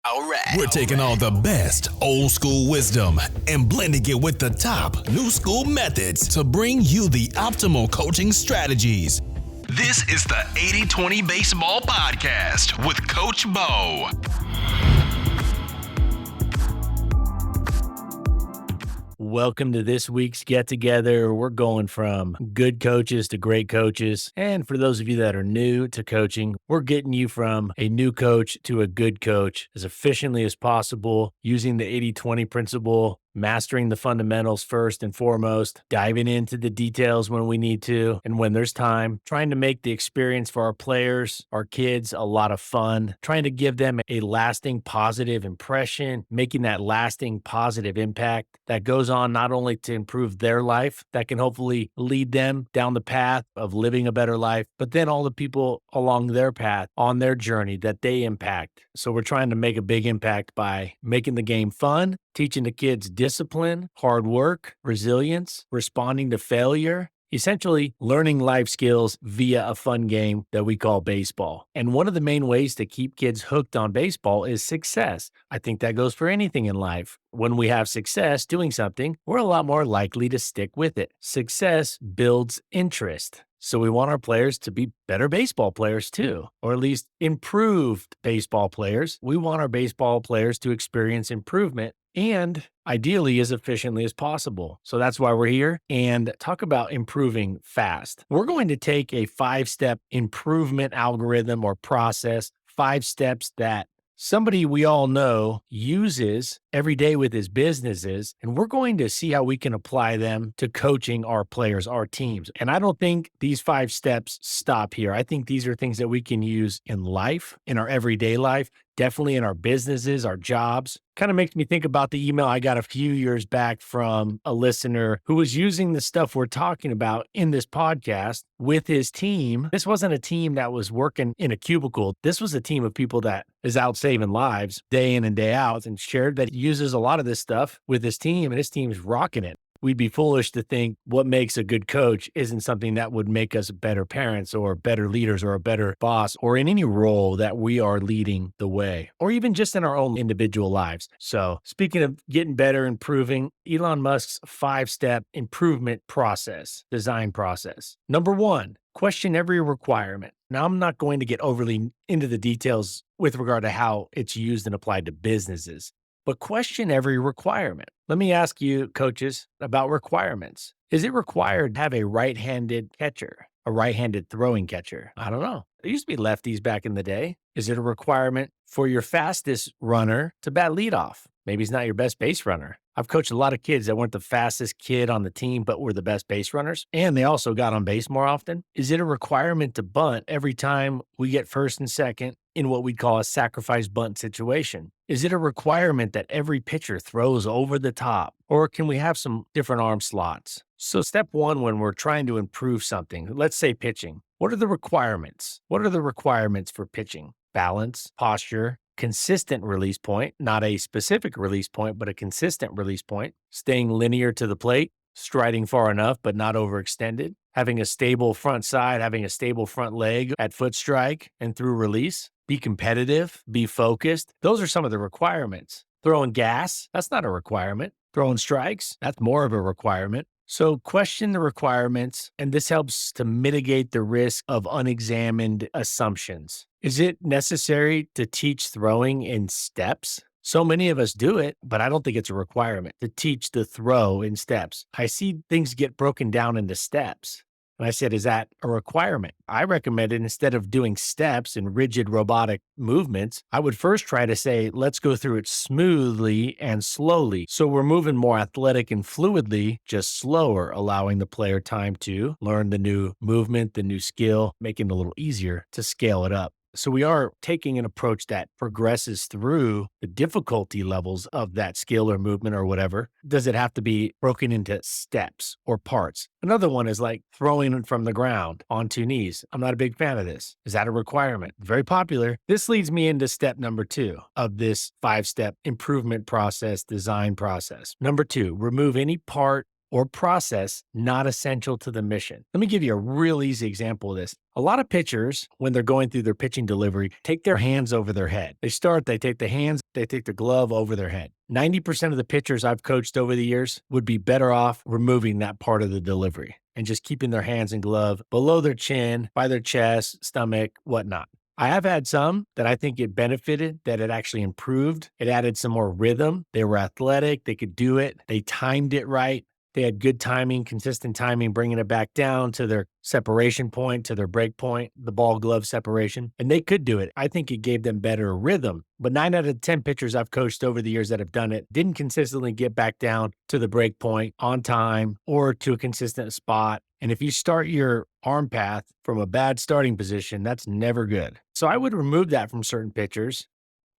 All right. We're taking all the best old school wisdom and blending it with the top new school methods to bring you the optimal coaching strategies. This is the 80-20 Baseball Podcast with Coach Bo. Welcome to this week's get-together. We're going from good coaches to great coaches. And for those of you that are new to coaching, we're getting you from a new coach to a good coach as efficiently as possible, using the 80-20 principle, mastering the fundamentals first and foremost, diving into the details when we need to, and when there's time, trying to make the experience for our players, our kids, a lot of fun, trying to give them a lasting positive impression, making that lasting positive impact that goes on not only to improve their life, that can hopefully lead them down the path of living a better life, but then all the people along their path on their journey that they impact. So we're trying to make a big impact by making the game fun, teaching the kids discipline, hard work, resilience, responding to failure, essentially learning life skills via a fun game that we call baseball. And one of the main ways to keep kids hooked on baseball is success. I think that goes for anything in life. When we have success doing something, we're a lot more likely to stick with it. Success builds interest. So we want our players to be better baseball players too, or at least improved baseball players. We want our baseball players to experience improvement and ideally as efficiently as possible. So that's why we're here and talk about improving fast. We're going to take a 5-step improvement algorithm or process, 5 steps that somebody we all know uses every day with his businesses, and we're going to see how we can apply them to coaching our players, our teams. And I don't think these 5 steps stop here. I think these are things that we can use in life, in our everyday life, definitely in our businesses, our jobs. Kind of makes me think about the email I got a few years back from a listener who was using the stuff we're talking about in this podcast with his team. This wasn't a team that was working in a cubicle. This was a team of people that is out saving lives day in and day out, and shared that he uses a lot of this stuff with his team, and his team's rocking it. We'd be foolish to think what makes a good coach isn't something that would make us better parents or better leaders or a better boss or in any role that we are leading the way, or even just in our own individual lives. So speaking of getting better, improving, Elon Musk's 5-step improvement process, design process. Number 1, question every requirement. Now, I'm not going to get overly into the details with regard to how it's used and applied to businesses, but question every requirement. Let me ask you, coaches, about requirements. Is it required to have a right-handed catcher, a right-handed throwing catcher? I don't know. There used to be lefties back in the day. Is it a requirement for your fastest runner to bat leadoff? Maybe he's not your best base runner. I've coached a lot of kids that weren't the fastest kid on the team, but were the best base runners, and they also got on base more often. Is it a requirement to bunt every time we get first and second in what we'd call a sacrifice bunt situation? Is it a requirement that every pitcher throws over the top, or can we have some different arm slots? So step 1, when we're trying to improve something, let's say pitching, what are the requirements? What are the requirements for pitching? Balance, posture, consistent release point, not a specific release point, but a consistent release point, staying linear to the plate, striding far enough, but not overextended, having a stable front side, having a stable front leg at foot strike and through release, be competitive, be focused. Those are some of the requirements. Throwing gas, that's not a requirement. Throwing strikes, that's more of a requirement. So question the requirements, and this helps to mitigate the risk of unexamined assumptions. Is it necessary to teach throwing in steps? So many of us do it, but I don't think it's a requirement to teach the throw in steps. I see things get broken down into steps. And I said, is that a requirement? I recommended instead of doing steps and rigid robotic movements, I would first try to say, let's go through it smoothly and slowly. So we're moving more athletic and fluidly, just slower, allowing the player time to learn the new movement, the new skill, making it a little easier to scale it up. So we are taking an approach that progresses through the difficulty levels of that skill or movement or whatever. Does it have to be broken into steps or parts? Another one is like throwing from the ground on 2 knees. I'm not a big fan of this. Is that a requirement? Very popular. This leads me into step number 2 of this 5-step improvement process, design process. Number 2, remove any part or process not essential to the mission. Let me give you a real easy example of this. A lot of pitchers, when they're going through their pitching delivery, take their hands over their head. They take the hands, they take the glove over their head. 90% of the pitchers I've coached over the years would be better off removing that part of the delivery and just keeping their hands and glove below their chin, by their chest, stomach, whatnot. I have had some that I think it benefited, that it actually improved. It added some more rhythm. They were athletic. They could do it. They timed it right. They had good timing, consistent timing, bringing it back down to their separation point, to their break point, the ball glove separation, and they could do it. I think it gave them better rhythm. But 9 out of 10 pitchers I've coached over the years that have done it didn't consistently get back down to the break point on time or to a consistent spot. And if you start your arm path from a bad starting position, that's never good. So I would remove that from certain pitchers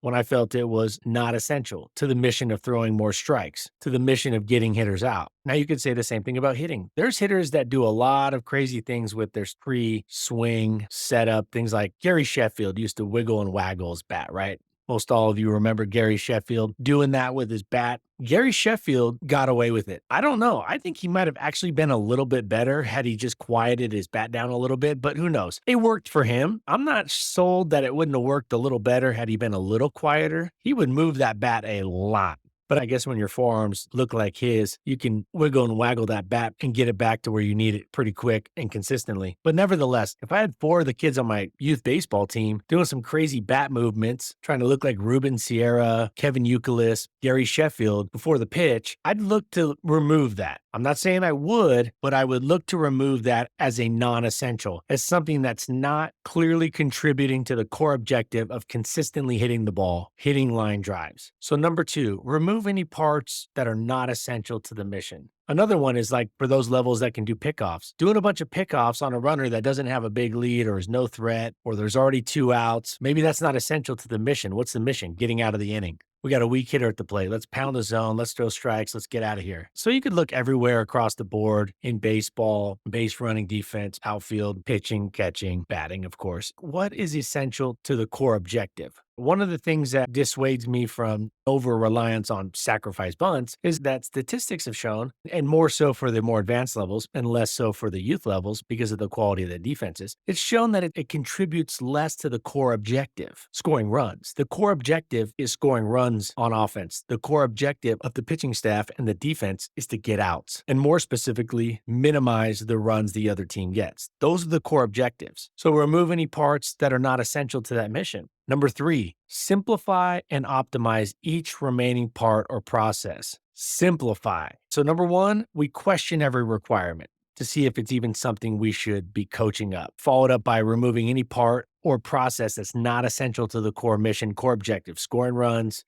when I felt it was not essential to the mission of throwing more strikes, to the mission of getting hitters out. Now, you could say the same thing about hitting. There's hitters that do a lot of crazy things with their pre-swing setup, things like Gary Sheffield used to wiggle and waggle his bat, right? Most all of you remember Gary Sheffield doing that with his bat. Gary Sheffield got away with it. I don't know. I think he might have actually been a little bit better had he just quieted his bat down a little bit, but who knows? It worked for him. I'm not sold that it wouldn't have worked a little better had he been a little quieter. He would move that bat a lot. But I guess when your forearms look like his, you can wiggle and waggle that bat and get it back to where you need it pretty quick and consistently. But nevertheless, if I had 4 of the kids on my youth baseball team doing some crazy bat movements, trying to look like Ruben Sierra, Kevin Youkilis, Gary Sheffield before the pitch, I'd look to remove that. I'm not saying I would, but I would look to remove that as a non-essential, as something that's not clearly contributing to the core objective of consistently hitting the ball, hitting line drives. So number 2, remove any parts that are not essential to the mission. Another one is like for those levels that can do pickoffs. Doing a bunch of pickoffs on a runner that doesn't have a big lead or is no threat, or there's already 2 outs, maybe that's not essential to the mission. What's the mission? Getting out of the inning. We got a weak hitter at the plate. Let's pound the zone. Let's throw strikes. Let's get out of here. So you could look everywhere across the board in baseball, base running, defense, outfield, pitching, catching, batting, of course. What is essential to the core objective? One of the things that dissuades me from over-reliance on sacrifice bunts is that statistics have shown, and more so for the more advanced levels and less so for the youth levels because of the quality of the defenses, it's shown that it contributes less to the core objective, scoring runs. The core objective is scoring runs on offense. The core objective of the pitching staff and the defense is to get outs, and more specifically, minimize the runs the other team gets. Those are the core objectives. So remove any parts that are not essential to that mission. Number 3, simplify and optimize each remaining part or process. Simplify. So number 1, we question every requirement to see if it's even something we should be coaching up. Followed up by removing any part or process that's not essential to the core mission, core objective, scoring runs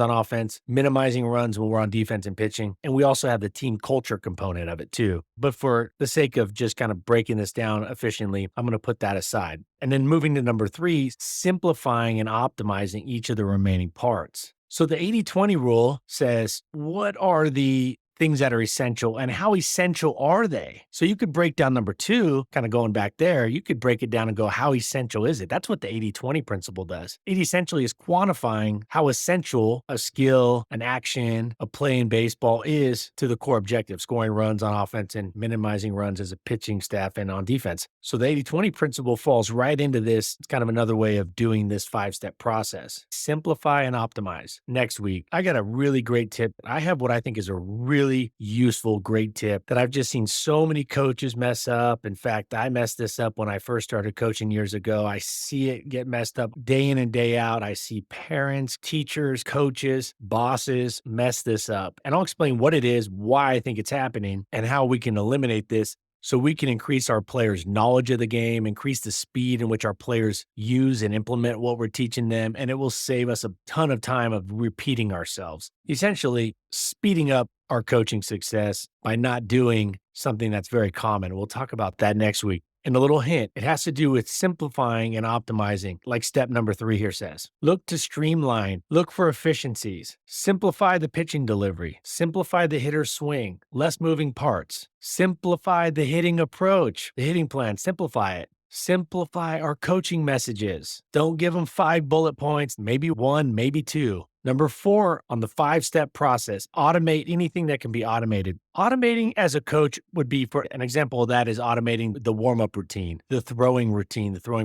on offense, minimizing runs when we're on defense and pitching. And we also have the team culture component of it too. But for the sake of just kind of breaking this down efficiently, I'm going to put that aside. And then moving to number 3, simplifying and optimizing each of the remaining parts. So the 80-20 rule says, what are the things that are essential and how essential are they? So you could break down number 2, kind of going back there, you could break it down and go, how essential is it? That's what the 80-20 principle does. It essentially is quantifying how essential a skill, an action, a play in baseball is to the core objective, scoring runs on offense and minimizing runs as a pitching staff and on defense. So the 80-20 principle falls right into this. It's kind of another way of doing this 5-step process. Simplify and optimize. Next week, I got a really great tip. I have what I think is a really useful, great tip that I've just seen so many coaches mess up. In fact, I messed this up when I first started coaching years ago. I see it get messed up day in and day out. I see parents, teachers, coaches, bosses mess this up. And I'll explain what it is, why I think it's happening, and how we can eliminate this so we can increase our players' knowledge of the game, increase the speed in which our players use and implement what we're teaching them, and it will save us a ton of time of repeating ourselves. Essentially, speeding up our coaching success by not doing something that's very common. We'll talk about that next week. And a little hint, it has to do with simplifying and optimizing, like step number 3 here says. Look to streamline, look for efficiencies, simplify the pitching delivery, simplify the hitter swing, less moving parts, simplify the hitting approach, the hitting plan, simplify it. Simplify our coaching messages. Don't give them 5 bullet points, maybe 1, maybe 2. Number 4 on the 5-step process, automate anything that can be automated. Automating as a coach would be, for an example of that is automating the warm-up routine, the throwing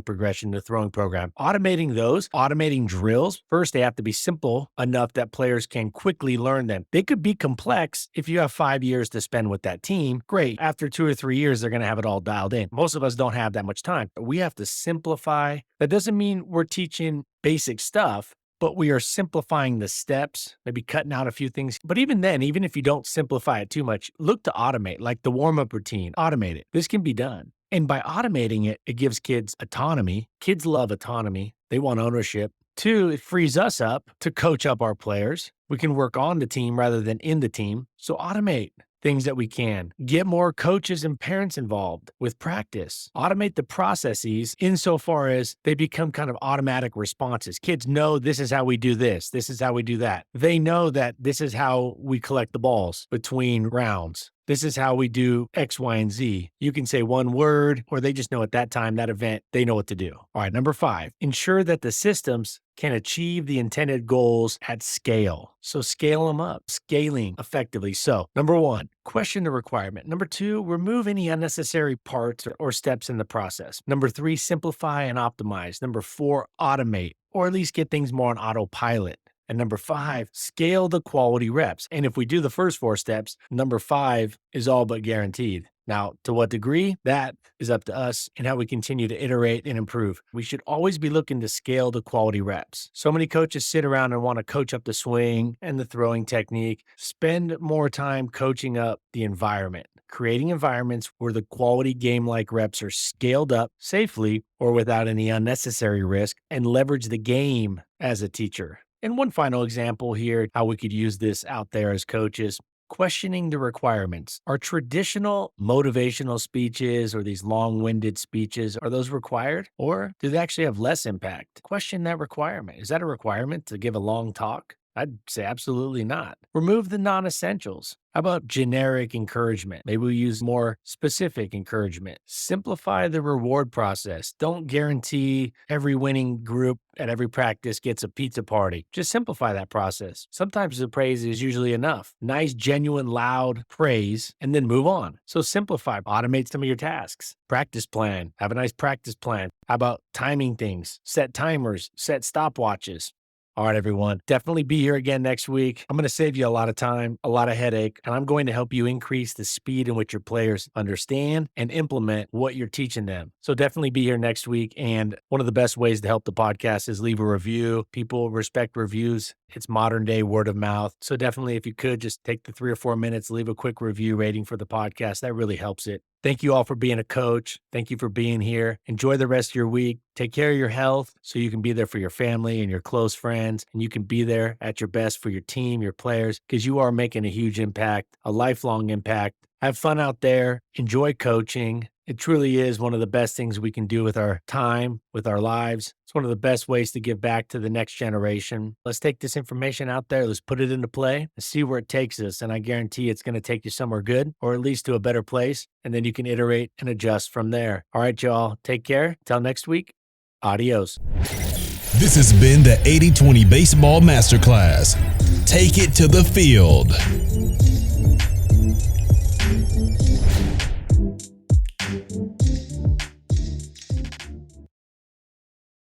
progression, the throwing program. Automating drills, first they have to be simple enough that players can quickly learn them. They could be complex if you have 5 years to spend with that team. Great. After 2 or 3 years, they're going to have it all dialed in. Most of us don't have that much time. We have to simplify. That doesn't mean we're teaching basic stuff, but we are simplifying the steps, maybe cutting out a few things. But even then, even if you don't simplify it too much, look to automate, like the warm-up routine, automate it. This can be done. And by automating it, it gives kids autonomy. Kids love autonomy. They want ownership. 2, it frees us up to coach up our players. We can work on the team rather than in the team. So automate things that we can. Get more coaches and parents involved with practice. Automate the processes insofar as they become kind of automatic responses. Kids know this is how we do this. This is how we do that. They know that this is how we collect the balls between rounds. This is how we do X, Y, and Z. You can say one word, or they just know at that time, that event, they know what to do. All right, number 5, ensure that the systems can achieve the intended goals at scale. So scale them up, scaling effectively. So number 1, question the requirement. Number 2, remove any unnecessary parts or steps in the process. Number 3, simplify and optimize. Number 4, automate, or at least get things more on autopilot. And number 5, scale the quality reps. And if we do the first 4 steps, number 5 is all but guaranteed. Now, to what degree, that is up to us and how we continue to iterate and improve. We should always be looking to scale the quality reps. So many coaches sit around and want to coach up the swing and the throwing technique. Spend more time coaching up the environment, creating environments where the quality game-like reps are scaled up safely or without any unnecessary risk, and leverage the game as a teacher. And one final example here, how we could use this out there as coaches. Questioning the requirements. Are traditional motivational speeches or these long-winded speeches, are those required? Or do they actually have less impact? Question that requirement. Is that a requirement to give a long talk? I'd say absolutely not. Remove the non-essentials. How about generic encouragement? Maybe we use more specific encouragement. Simplify the reward process. Don't guarantee every winning group at every practice gets a pizza party. Just simplify that process. Sometimes the praise is usually enough. Nice, genuine, loud praise, and then move on. So simplify. Automate some of your tasks. Practice plan. Have a nice practice plan. How about timing things? Set timers. Set stopwatches. All right, everyone. Definitely be here again next week. I'm going to save you a lot of time, a lot of headache, and I'm going to help you increase the speed in which your players understand and implement what you're teaching them. So definitely be here next week. And one of the best ways to help the podcast is leave a review. People respect reviews. It's modern day word of mouth. So definitely, if you could just take the 3 or 4 minutes, leave a quick review rating for the podcast. That really helps it. Thank you all for being a coach. Thank you for being here. Enjoy the rest of your week. Take care of your health so you can be there for your family and your close friends, and you can be there at your best for your team, your players, because you are making a huge impact, a lifelong impact. Have fun out there. Enjoy coaching. It truly is one of the best things we can do with our time, with our lives. It's one of the best ways to give back to the next generation. Let's take this information out there. Let's put it into play and see where it takes us. And I guarantee it's going to take you somewhere good, or at least to a better place. And then you can iterate and adjust from there. All right, y'all. Take care. Till next week. Adios. This has been the 80-20 Baseball Masterclass. Take it to the field.